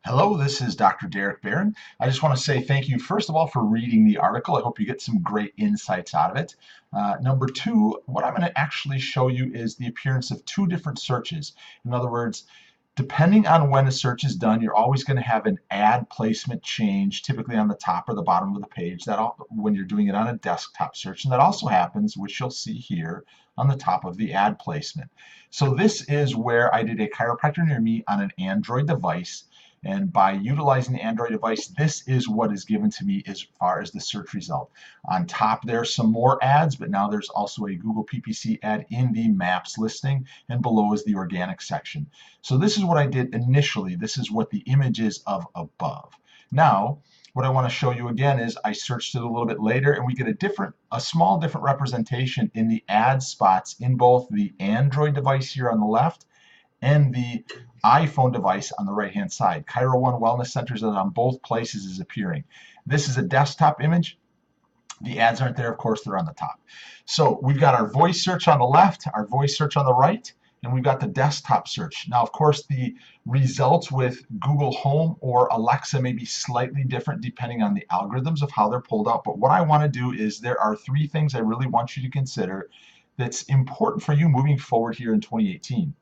Hello, this is Dr. Derek Barron. I just want to say thank you, first of all, for reading the article. I hope you get some great insights out of it. Number two, what I'm going to actually show you is the appearance of two different searches. In other words, depending on when a search is done, you're always going to have an ad placement change, typically on the top or the bottom of the page, when you're doing it on a desktop search. And that also happens, which you'll see here, on the top of the ad placement. So this is where I did a chiropractor near me on an Android device. And by utilizing the Android device, this is what is given to me as far as the search result. On top, there's some more ads, but now there's also a Google PPC ad in the Maps listing, and below is the organic section. So this is what I did initially. This is what the image is of above. Now, what I want to show you again is I searched it a little bit later, and we get a small different representation in the ad spots in both the Android device here on the left and the iPhone device on the right-hand side. Chiro One Wellness Centers on both places is appearing. This is a desktop image. The ads aren't there, of course, they're on the top. So we've got our voice search on the left, our voice search on the right, and we've got the desktop search. Now, of course, the results with Google Home or Alexa may be slightly different depending on the algorithms of how they're pulled out. But what I want to do is there are three things I really want you to consider that's important for you moving forward here in 2018.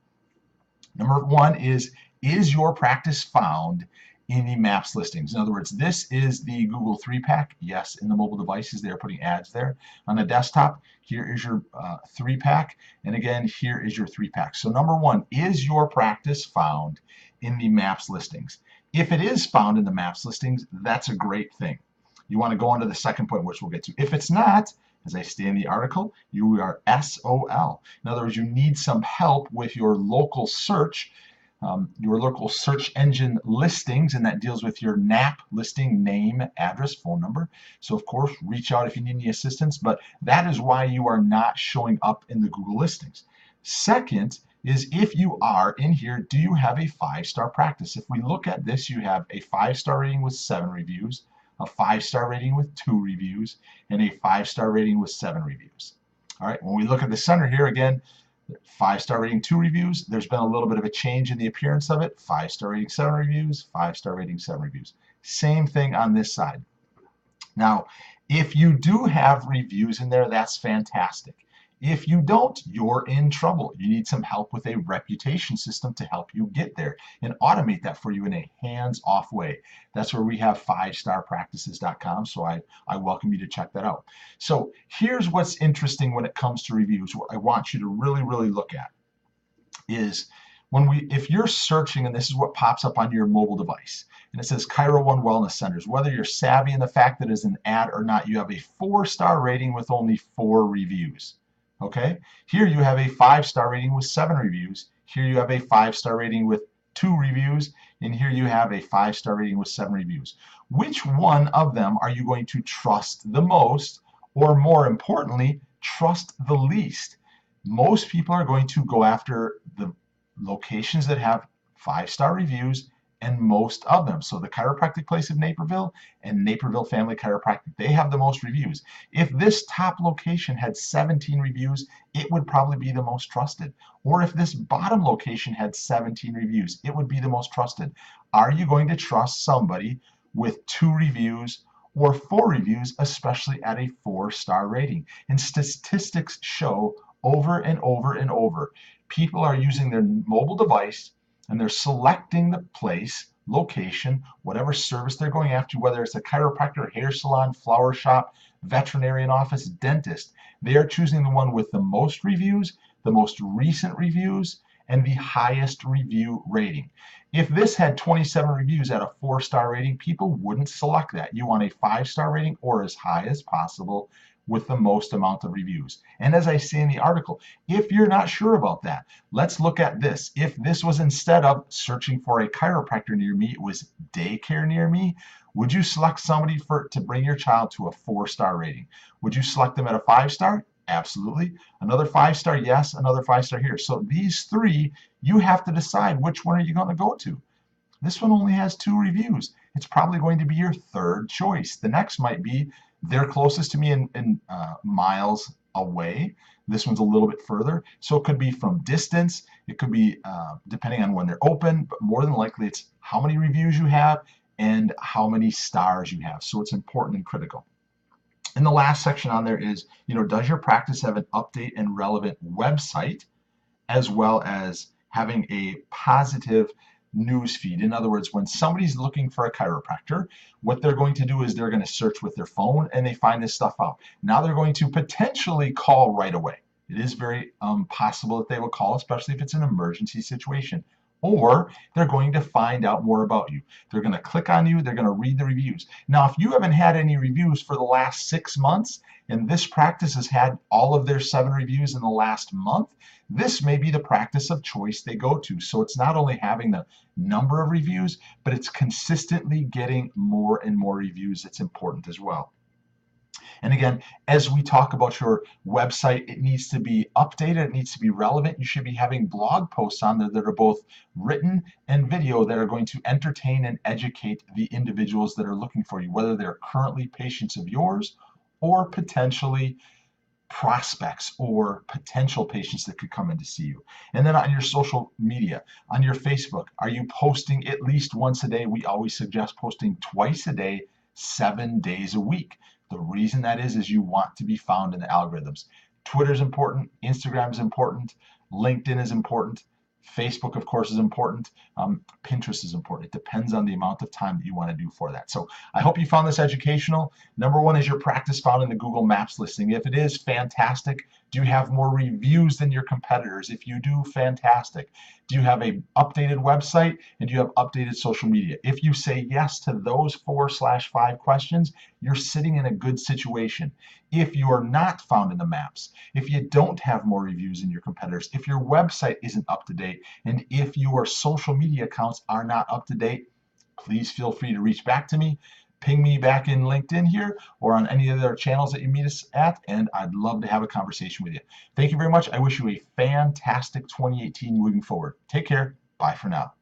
Number one is your practice found in the Maps listings? In other words, this is the Google 3-pack. Yes, in the mobile devices, they're putting ads there. On the desktop, here is your 3-pack. And again, here is your 3-pack. So number one, is your practice found in the Maps listings? If it is found in the Maps listings, that's a great thing. You want to go on to the second point, which we'll get to. If it's not, as I say in the article, you are SOL. In other words, you need some help with your local search engine listings, and that deals with your NAP listing, name, address, phone number. So of course, reach out if you need any assistance, but that is why you are not showing up in the Google listings. Second is, if you are in here, do you have a 5-star practice? If we look at this, you have a 5-star rating with 7 reviews, a 5-star rating with 2 reviews, and a 5-star rating with 7 reviews. All right, when we look at the center here again, 5-star rating, 2 reviews. There's been a little bit of a change in the appearance of it. 5-star rating, 7 reviews, 5-star rating, 7 reviews. Same thing on this side. Now, if you do have reviews in there, that's fantastic. If you don't, you're in trouble. You need some help with a reputation system to help you get there and automate that for you in a hands-off way. That's where we have 5starpractices.com, so I welcome you to check that out. So here's what's interesting when it comes to reviews. What I want you to really look at is if you're searching, and this is what pops up on your mobile device, and it says Chiro One Wellness Centers, whether you're savvy in the fact that it's an ad or not, you have a 4-star rating with only 4 reviews. Okay, here you have a 5-star rating with 7 reviews. Here you have a 5-star rating with 2 reviews, and here you have a 5-star rating with 7 reviews. Which one of them are you going to trust the most, or more importantly, trust the least? Most people are going to go after the locations that have 5-star reviews, and most of them. So the Chiropractic Place of Naperville and Naperville Family Chiropractic, they have the most reviews. If this top location had 17 reviews, it would probably be the most trusted. Or if this bottom location had 17 reviews, it would be the most trusted. Are you going to trust somebody with 2 reviews or 4 reviews, especially at a 4-star rating? And statistics show over and over, people are using their mobile device and they're selecting the place, location, whatever service they're going after, whether it's a chiropractor, hair salon, flower shop, veterinarian office, dentist. They are choosing the one with the most reviews, the most recent reviews, and the highest review rating. If this had 27 reviews at a 4-star rating, people wouldn't select that. You want a 5-star rating or as high as possible with the most amount of reviews. And as I say in the article, if you're not sure about that, let's look at this. If this was, instead of searching for a chiropractor near me, it was daycare near me, would you select somebody to bring your child to a 4-star rating? Would you select them at a 5-star? Absolutely. Another 5-star, yes. Another 5-star here. So these 3, you have to decide which one are you going to go to. This one only has 2 reviews. It's probably going to be your 3rd choice. The next might be they're closest to me in miles away. This one's a little bit further. So it could be from distance. It could be depending on when they're open, but more than likely it's how many reviews you have and how many stars you have. So it's important and critical. And the last section on there is, does your practice have an update and relevant website, as well as having a positive news feed? In other words, when somebody's looking for a chiropractor, what they're going to do is they're going to search with their phone and they find this stuff out. Now they're going to potentially call right away. It is very possible that they will call, especially if it's an emergency situation. Or they're going to find out more about you. They're going to click on you. They're going to read the reviews. Now, if you haven't had any reviews for the last 6 months, and this practice has had all of their 7 reviews in the last month, this may be the practice of choice they go to. So it's not only having the number of reviews, but it's consistently getting more and more reviews. It's important as well. And again, as we talk about your website, it needs to be updated, it needs to be relevant. You should be having blog posts on there that are both written and video that are going to entertain and educate the individuals that are looking for you, whether they're currently patients of yours or potentially prospects or potential patients that could come in to see you. And then on your social media, on your Facebook, are you posting at least once a day? We always suggest posting twice a day, 7 days a week. The reason that is you want to be found in the algorithms. Twitter is important, Instagram is important, LinkedIn is important, Facebook, of course, is important. Pinterest is important. It depends on the amount of time that you want to do for that. So I hope you found this educational. Number one, is your practice found in the Google Maps listing? If it is, fantastic. Do you have more reviews than your competitors? If you do, fantastic. Do you have an updated website? And do you have updated social media? If you say yes to those 4/5 questions, you're sitting in a good situation. If you are not found in the maps, if you don't have more reviews than your competitors, if your website isn't up to date, and if your social media accounts are not up to date, please feel free to reach back to me. Ping me back in LinkedIn here or on any of the channels that you meet us at, and I'd love to have a conversation with you. Thank you very much. I wish you a fantastic 2018 moving forward. Take care. Bye for now.